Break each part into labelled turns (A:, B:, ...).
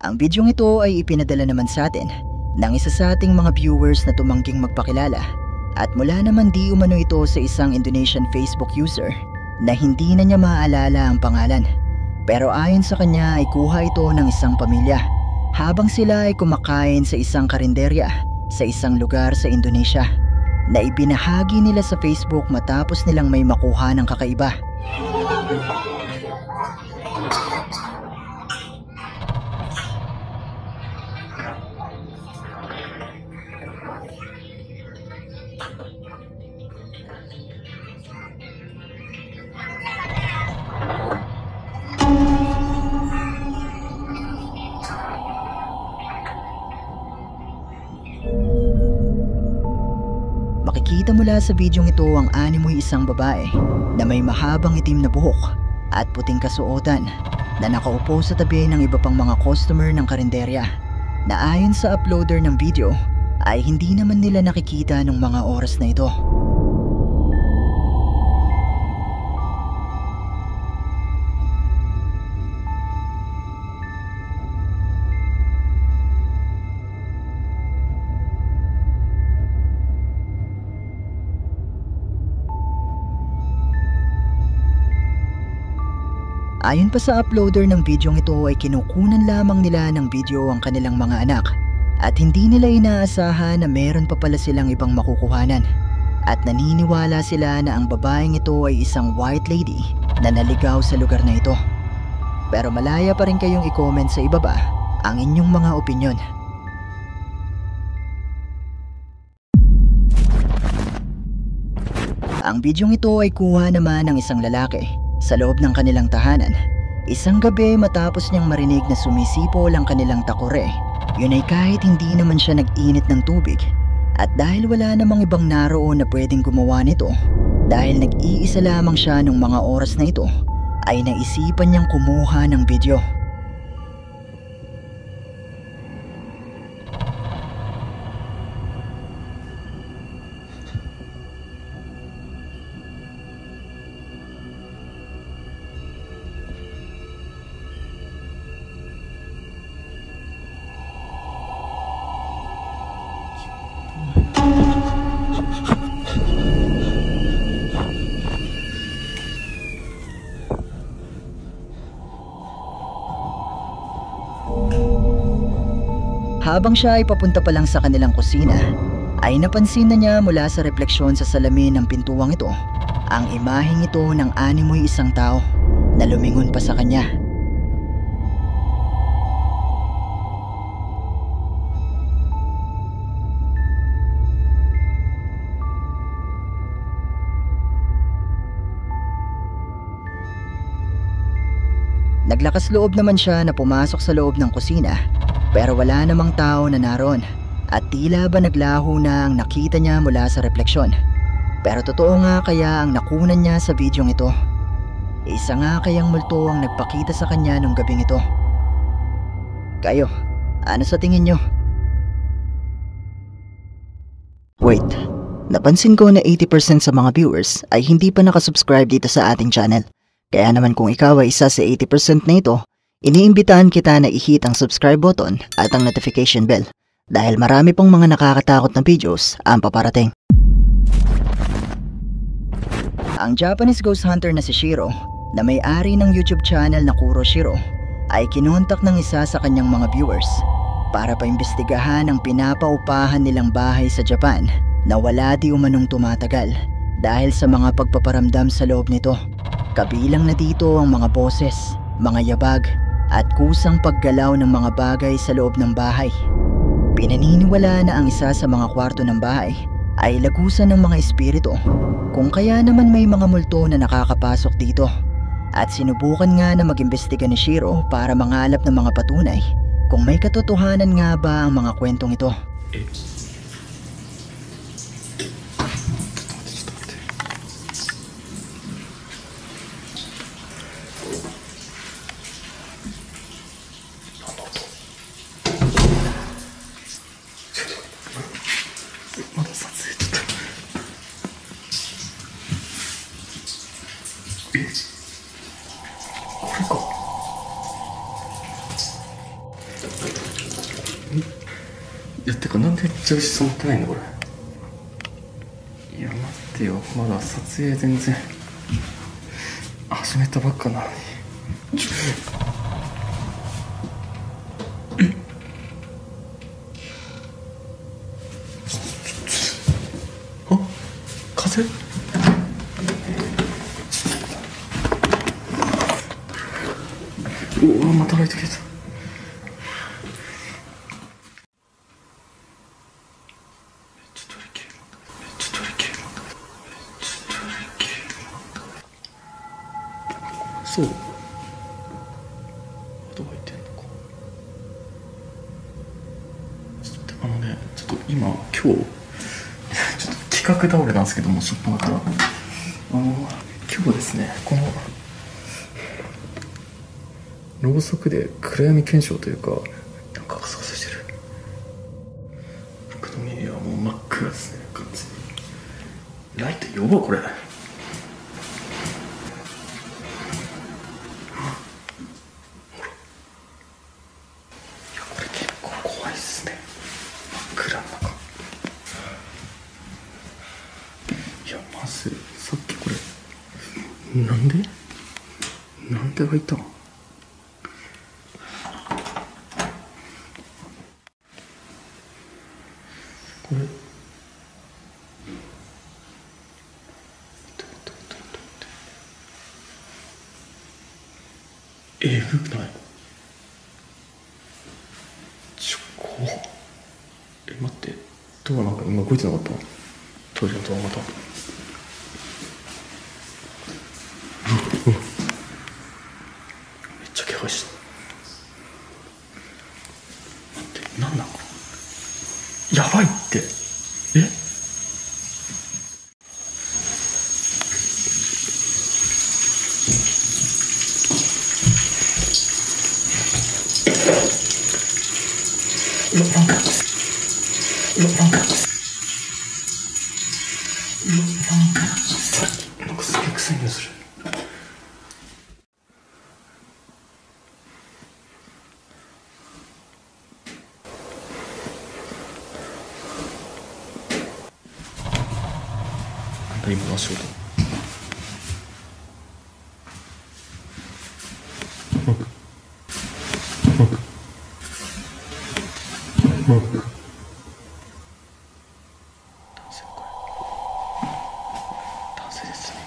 A: Ang bidyong ito ay ipinadala naman sa atin ng isa sa ating mga viewers na tumangging magpakilala, at mula naman di umano ito sa isang Indonesian Facebook user na hindi na niya maaalala ang pangalan. Pero ayon sa kanya ay kuha ito ng isang pamilya habang sila ay kumakain sa isang karinderya sa isang lugar sa Indonesia, na ibinahagi nila sa Facebook matapos nilang may makuha ng kakaiba. Makikita mula sa bidyong ito ang animoy isang babae na may mahabang itim na buhok at puting kasuotan na nakaupo sa tabi ng iba pang mga customer ng karinderya, na ayon sa uploader ng video ay hindi naman nila nakikita nung mga oras na ito. Ayon pa sa uploader ng bidyong ito ay kinukunan lamang nila ng video ang kanilang mga anak, at hindi nila inaasahan na meron pa pala silang ibang makukuhanan, at naniniwala sila na ang babaeng ito ay isang white lady na naligaw sa lugar na ito. Pero malaya pa rin kayong i-comment sa ibaba ang inyong mga opinyon. Ang bidyong ito ay kuha naman ng isang lalaki sa loob ng kanilang tahanan isang gabi matapos niyang marinig na sumisipol ang kanilang takore. Yun ay kahit hindi naman siya nag-init ng tubig, at dahil wala namang ibang naroon na pwedeng gumawa nito, dahil nag-iisa lamang siya nung mga oras na ito, ay naisipan niyang kumuha ng video. Habang siya ay papunta pa lang sa kanilang kusina, ay napansin na niya mula sa refleksyon sa salamin ng pintuang ito ang imaheng ito ng animoy isang tao na lumingon pa sa kanya. Naglakas loob naman siya na pumasok sa loob ng kusina, pero wala namang tao na naroon, at tila ba naglaho na ang nakita niya mula sa refleksyon. Pero totoo nga kaya ang nakunan niya sa bidyong ito? Isa nga kayang multo ang nagpakita sa kanya nung gabing ito? Kayo, ano sa tingin nyo? Wait, napansin ko na 80% sa mga viewers ay hindi pa nakasubscribe dito sa ating channel. Kaya naman kung ikaw ay isa sa 80% na ito, iniimbitahan kita na i-hit ang subscribe button at ang notification bell, dahil marami pong mga nakakatakot na videos ang paparating. Ang Japanese ghost hunter na si Shiro, na may-ari ng YouTube channel na Kuro Shiro, ay kinontak ng isa sa kanyang mga viewers para paimbestigahan ang pinapaupahan nilang bahay sa Japan na wala di umanong tumatagal dahil sa mga pagpaparamdam sa loob nito. Kabilang na dito ang mga boses, mga yabag, at kusang paggalaw ng mga bagay sa loob ng bahay. Pinaniniwala na ang isa sa mga kwarto ng bahay ay lagusan ng mga espiritu, kung kaya naman may mga multo na nakakapasok dito. At sinubukan nga na mag-imbestiga ni Shiro para mangalap ng mga patunay kung may katotohanan nga ba ang mga kwentong ito.
B: てかなんで調子染まってないんだこれ。いや待ってよ、まだ撮影全然始めたばっかなのに。あ、風？うわ、またライト消えた。そう、窓開いてんのか。ちょっとちょっと今ちょっと企画倒れなんですけども、しょっぱなから今日ですね、このろうそくで暗闇検証というか、なんかガサガサしてる。僕の耳はもう真っ暗ですね、完全に。ライト弱これ。さっきこれなんで開いたの？これえぐくない？待って、ドアなんか今動いてなかった？トイレのドアまた。めっちゃ気配した。待って、なんなんこれ。やばいって。なんかすげえ臭い匂いする。今の仕事。男性ですね。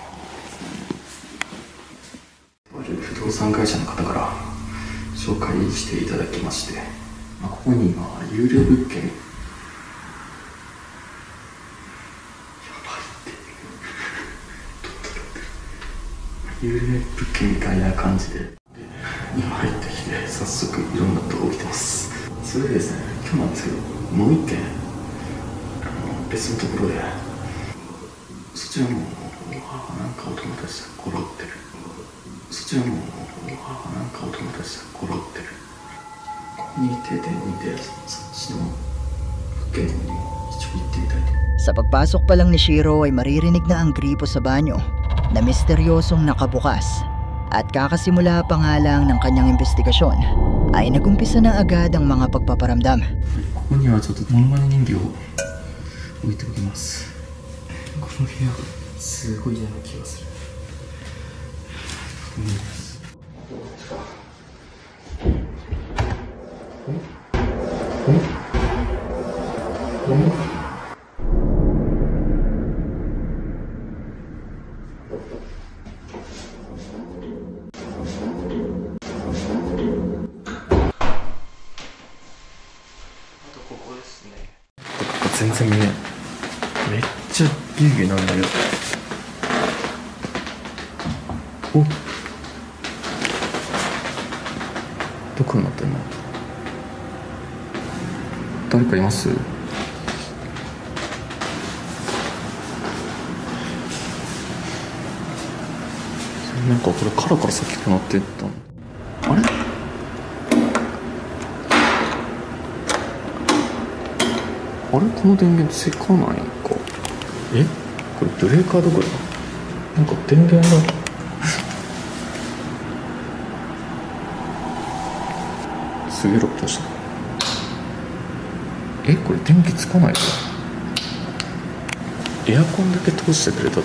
B: 不動産会社の方から紹介していただきまして、ここに今有料物件、有料物件みたいな感じで今入ってきて、早速いろんなことが起きてます。それでですね、今日なんですけど、もう一軒別のところで、そちらもなんかお友達が転ってる。そちらもなんかお友達が転ってる。ここに定点にいて、そっちの物件の方にも一応行ってみたいと。
A: Sa pagpasok pa lang ni Shiro ay maririnig na ang gripo sa banyo na misteryosong nakabukas, at kakasimula pa nga lang ng kanyang investigasyon ay nagumpisa na agad ang mga pagpaparamdam.
B: ここにはちょっとモノマネ人形を置いておきます。この部屋すごい嫌な気がする。全然見えない。めっちゃギュウギュウなんだけど。お、どこになってんの？誰かいます？なんかこれカラカラさっきからなってったの。あれ？あれ、この電源つかないんか。これブレーカーどこやな。なんか電源がすげえロットした。これ電気つかないか。エアコンだけ通してくれた。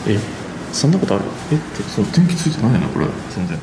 B: そんなことある？その電気ついてないなこれ全然。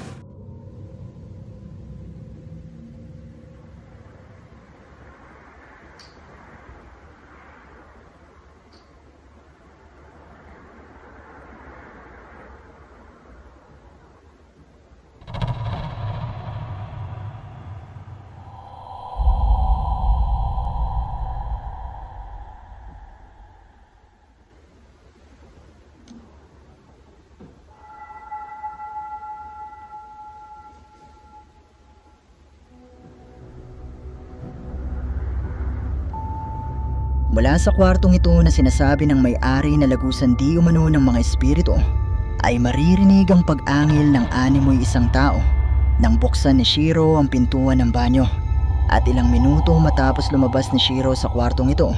A: Mula sa kwartong ito na sinasabi ng may-ari na lagusan di umano ng mga espiritu, ay maririnig ang pag-angil ng animoy isang tao nang buksan ni Shiro ang pintuan ng banyo. At ilang minuto matapos lumabas ni Shiro sa kwartong ito,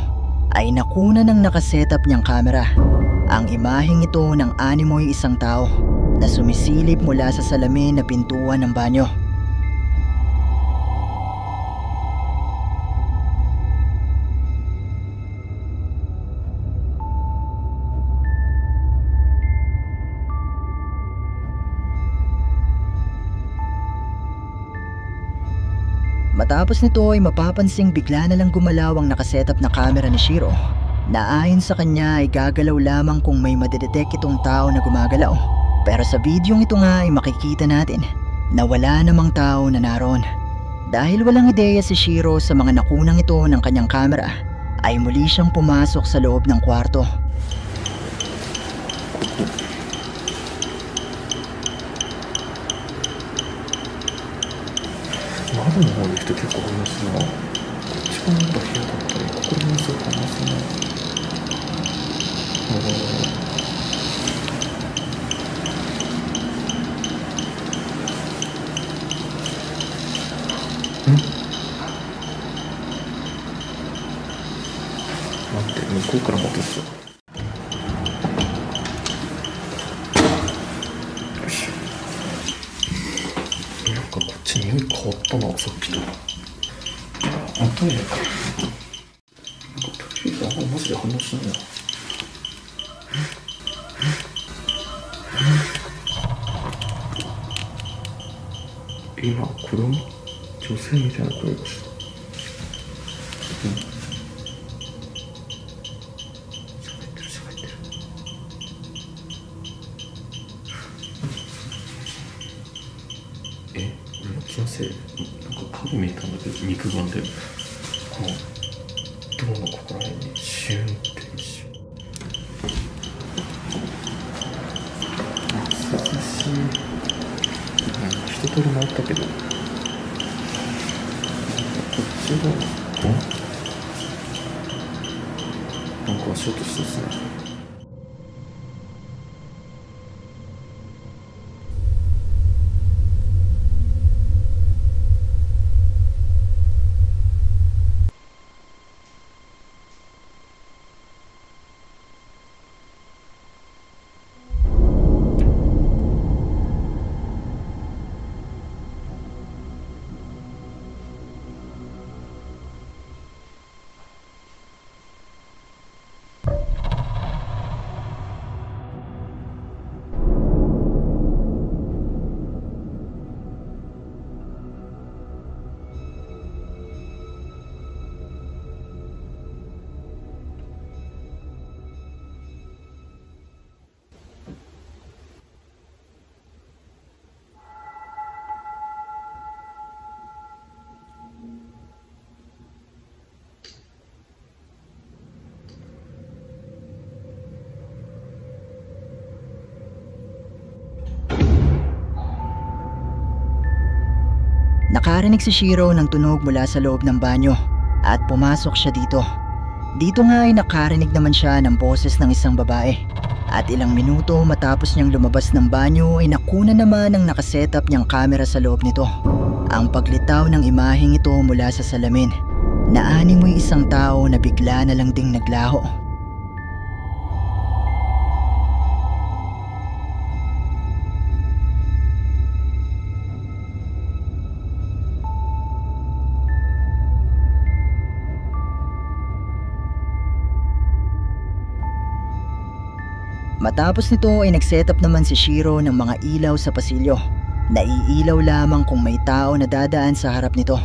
A: ay nakuna ng nakasetup niyang kamera ang imaheng ito ng animoy isang tao na sumisilip mula sa salamin na pintuan ng banyo. Matapos nito ay mapapansing bigla na lang gumalaw ang nakasetup na camera ni Shiro na ayon sa kanya ay gagalaw lamang kung may madedetect itong tao na gumagalaw. Pero sa videong ito nga ay makikita natin na wala namang tao na naroon. Dahil walang ideya si Shiro sa mga nakunang ito ng kanyang camera, ay muli siyang pumasok sa loob ng kwarto.
B: 窓の方に人結構いますな。こっち側の部屋だったり、ここにもそうかますね。待って、向こうから持ってきた。こっち匂い変わったな、さっきと。トイレか。トイレあんまマジで反応しないな。今、子供？女性みたいな声がした。喋ってる。俺の気のせい？なんか影見えたんだけど、肉眼でこの胴のここら辺にシューンって一瞬。涼しい。一通り回ったけど、こっちがなんか足音したっすね。
A: Nakarinig si Shiro ng tunog mula sa loob ng banyo at pumasok siya dito. Dito nga ay nakarinig naman siya ng boses ng isang babae. At ilang minuto matapos niyang lumabas ng banyo ay nakuna naman ang nakasetup niyang camera sa loob nito. Ang paglitaw ng imaheng ito mula sa salamin na animoy isang tao na bigla na lang ding naglaho. Matapos nito ay nag-setup naman si Shiro ng mga ilaw sa pasilyo. Naiilaw lamang kung may tao na dadaan sa harap nito.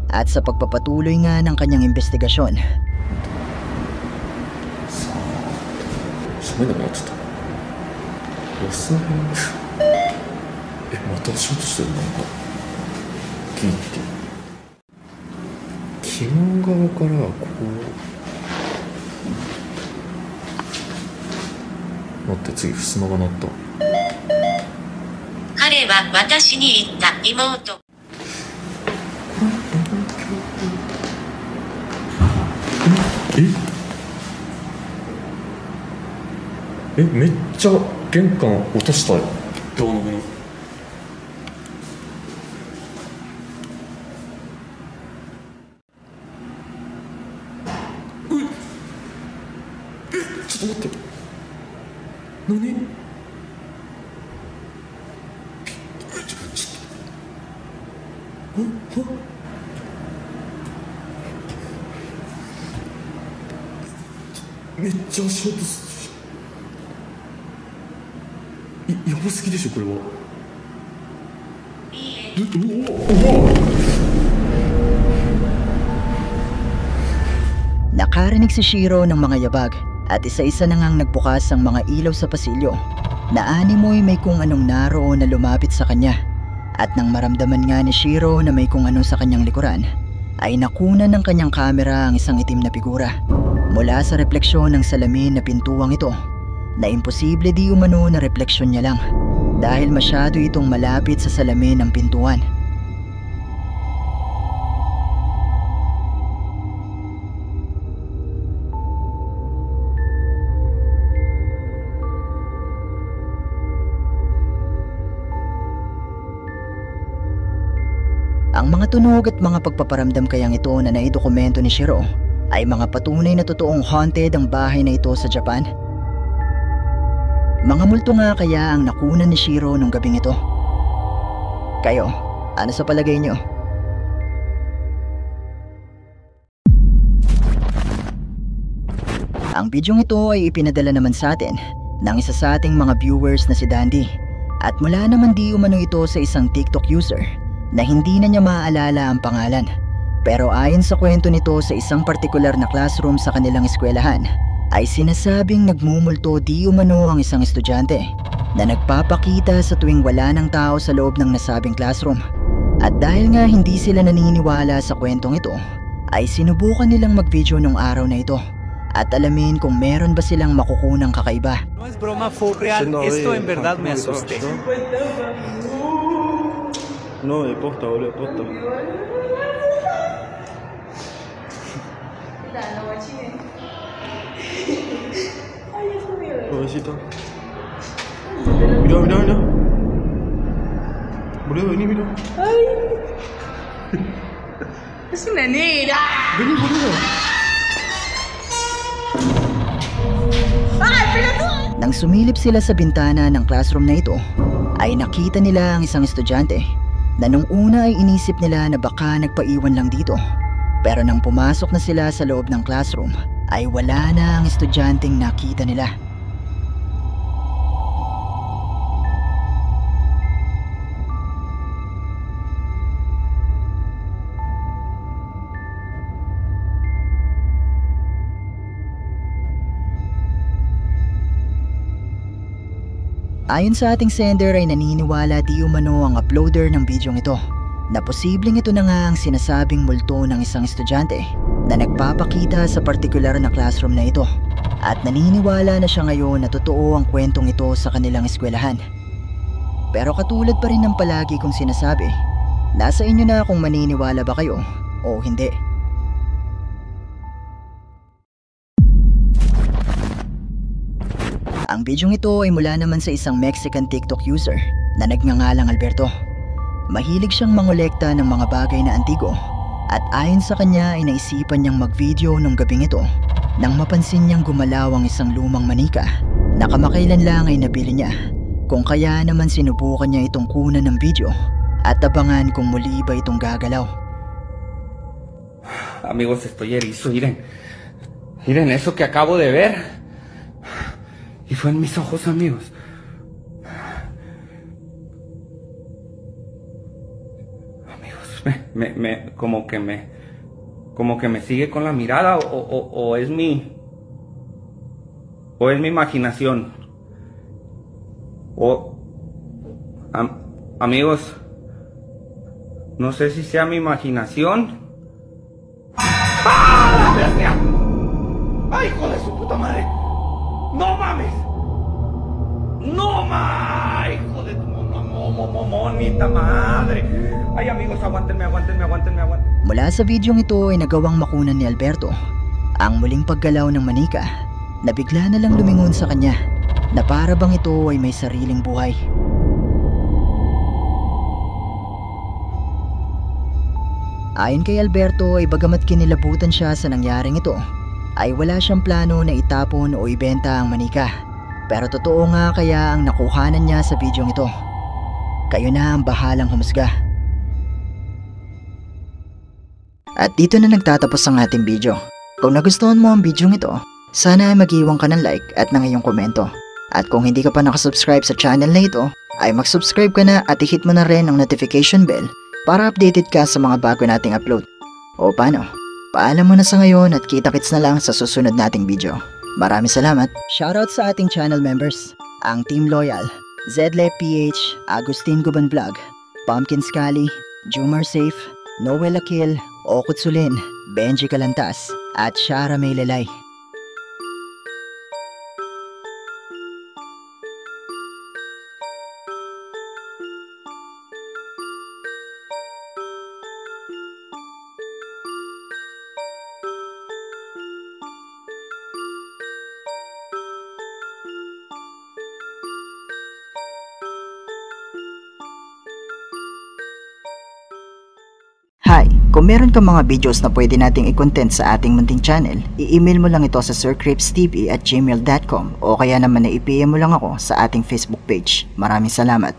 A: At sa pagpapatuloy nga ng kanyang investigasyon.
B: めっちゃ玄関落としたよ、ドアノブの。ちょっと待って、何？めっちゃ足音やばすぎでしょこれは。
A: Nakarinig si Shiro ng mga yabag at isa-isa na ngang nagbukas ang mga ilaw sa pasilyo. Naanimoy may kung anong naroon na lumapit sa kanya. At nang maramdaman nga ni Shiro na may kung ano sa kanyang likuran, ay nakunan ng kanyang kamera ang isang itim na figura mula sa refleksyon ng salamin na pintuwang ito, na imposible di umano na refleksyon niya lang dahil masyado itong malapit sa salamin ng pintuan. Ang mga tunog at mga pagpaparamdam kayang ito na naidokumento ni Shiro ay mga patunay na totoong haunted ang bahay na ito sa Japan. Mga multo nga kaya ang nakunan ni Shiro nung gabing ito. Kayo, ano sa palagay nyo? Ang bidyong ito ay ipinadala naman sa atin ng isa sa ating mga viewers na si Dandy. At mula naman di umano ito sa isang TikTok user na hindi na niya maaalala ang pangalan. Pero ayon sa kwento nito sa isang partikular na classroom sa kanilang eskwelahan, ay sinasabing nagmumulto di umano ang isang estudyante na nagpapakita sa tuwing wala ng tao sa loob ng nasabing classroom. At dahil nga hindi sila naniniwala sa kwentong ito, ay sinubukan nilang mag-video nung araw na ito at alamin kung meron ba silang makukunang kakaiba.
C: No es broma, fue real. Esto en verdad me asusté.
D: No, de posta, boludo, posta. Pobrecito. Mira, mira, mira. Boludo, vení, mira.
E: Ay. Es una negra.
D: Vení, boludo.
E: Ay, pelotudo.
A: Nang sumilip sila sa bintana ng classroom na ito, ay nakita nila ang isang estudyante na nung una ay inisip nila na baka nagpaiwan lang dito. Pero nang pumasok na sila sa loob ng classroom, ay wala na ang estudyanteng nakita nila. Ayon sa ating sender ay naniniwala di umano ang uploader ng bidyong ito na posibleng ito na nga ang sinasabing multo ng isang estudyante na nagpapakita sa partikular na classroom na ito, at naniniwala na siya ngayon na totoo ang kwentong ito sa kanilang eskwelahan. Pero katulad pa rin ng palagi kong sinasabi, nasa inyo na kung maniniwala ba kayo o hindi. Ang bidyong ito ay mula naman sa isang Mexican TikTok user na nagngangalang Alberto. Mahilig siyang mangolekta ng mga bagay na antigo at ayon sa kanya ay naisipan niyang mag-video nung gabing ito nang mapansin niyang gumalaw ang isang lumang manika na kamakailan lang ay nabili niya. Kung kaya naman sinubukan niya itong kunan ng video at abangan kung muli ba itong gagalaw.
F: Amigos, estoy erizo, miren. Miren eso que acabo de ver.
E: Y fue en mis ojos, amigos. Amigos, como que me sigue con la mirada o es mi imaginación. Amigos, no sé si sea mi imaginación. ¡Ah! ¡Dios mío! ¡Ay, hijo de su puta madre! ¡No mames! ¡No mames! ¡Hijo de tu monita madre! Ay, amigos, aguántenme.
A: Mula sa bidyong ito ay nagawang makunan ni Alberto ang muling paggalaw ng manika na bigla na lang lumingon sa kanya na para bang ito ay may sariling buhay. Ayon kay Alberto ay bagamat kinilabutan siya sa nangyaring ito, ay wala siyang plano na itapon o ibenta ang manika. Pero totoo nga kaya ang nakuhanan niya sa bidyong ito. Kayo na ang bahalang humusga. At dito na nagtatapos ang ating video. Kung nagustuhan mo ang bidyong ito, sana ay mag-iwan ka ng like at ng iyong komento. At kung hindi ka pa nakasubscribe sa channel na ito, ay mag-subscribe ka na at i-hit mo na rin ang notification bell para updated ka sa mga bago nating upload. O paano? Paalam mo na sa ngayon at kita-kits na lang sa susunod nating video. Maraming salamat. Shoutout sa ating channel members, ang Team Loyal, Zedle PH, Agustin Guban Vlog, Pumpkin Scally, Jumar Safe, Noel Akil, Okutsulin, Benji Kalantas, at Shara Maylelay. Hi! Kung meron kang mga videos na pwede nating i-content sa ating munting channel, i-email mo lang ito sa sircripstv@gmail.com o kaya naman na i-PM mo lang ako sa ating Facebook page. Maraming salamat!